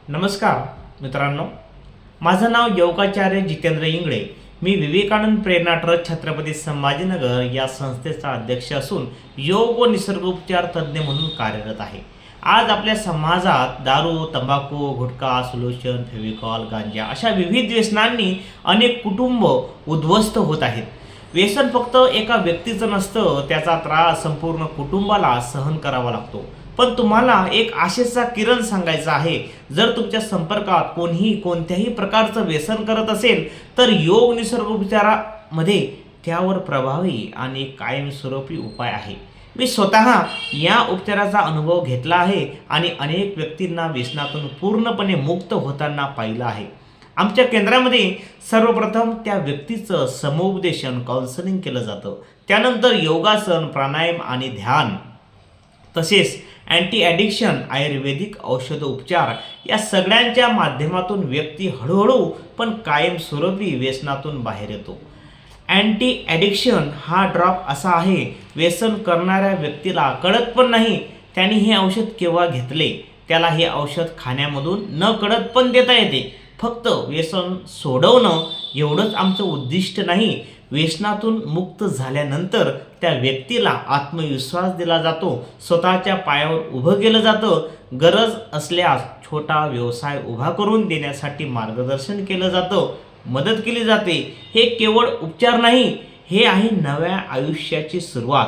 नमस्कार मित्रांनो, माझं नाव योगाचार्य जितेंद्र इंगळे. मी विवेकानंद प्रेरणा ट्रस्ट छत्रपती संभाजीनगर या संस्थेचा अध्यक्ष असून योग व निसर्गोपचार तज्ज्ञ म्हणून कार्यरत आहे. आज आपल्या समाजात दारू, तंबाखू, गुटखा, सोल्युशन, फेविकॉल, गांजा अशा विविध व्यसनांनी अनेक कुटुंब उद्ध्वस्त होत आहेत. व्यसन फक्त एका व्यक्तीचं नसतं, त्याचा त्रास संपूर्ण कुटुंबाला सहन करावा लागतो. पण तुम्हाला एक आशेचा किरण सांगायचा आहे. जर तुमच्या संपर्कात कोणीही कोणत्याही प्रकारचं व्यसन करत असेल तर योग निसर्गोपचारामध्ये त्यावर प्रभावी आणि कायमस्वरूपी उपाय आहे. मी स्वतः या उपचाराचा अनुभव घेतला आहे आणि अनेक व्यक्तींना व्यसनातून पूर्णपणे मुक्त होताना पाहिलं आहे. आमच्या केंद्रामध्ये सर्वप्रथम त्या व्यक्तीचं समुपदेशन काउन्सलिंग केलं जातं. त्यानंतर योगासन, प्राणायाम आणि ध्यान तसेच अँटी ॲडिक्शन आयुर्वेदिक औषधोपचार या सगळ्यांच्या माध्यमातून व्यक्ती हळूहळू पण कायमस्वरूपी व्यसनातून बाहेर येतो. अँटी ॲडिक्शन हा ड्रॉप असा आहे, व्यसन करणाऱ्या व्यक्तीला कळत पण नाही त्याने हे औषध केव्हा घेतले. त्याला हे औषध खाण्यामधून न कळत पण देता येते. फक्त व्यसन सोडवणं एवढंच आमचं उद्दिष्ट नाही. व्यसनातून मुक्त झाल्यानंतर त्या व्यक्तीला आत्मविश्वास दिला जातो, स्वतःच्या पायावर उभं केलं जातं. गरज असल्यास छोटा व्यवसाय उभा करून देण्यासाठी मार्गदर्शन केलं जातं, मदत केली जाते. हे केवळ उपचार नाही, हे आहे नव्या आयुष्याची सुरुवात.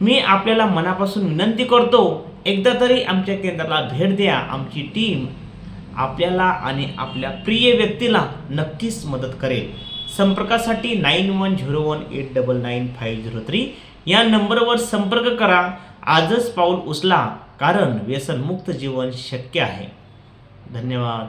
मी आपल्याला मनापासून विनंती करतो, एकदा तरी आमच्या केंद्राला भेट द्या. आमची टीम आपल्याला आणि आपल्या प्रिय व्यक्तीला नक्कीच मदत करेल. संपर्कासाठी 9101899503 या नंबरवर संपर्क करा. आजच पाऊल उचला, कारण व्यसनमुक्त जीवन शक्य आहे. धन्यवाद.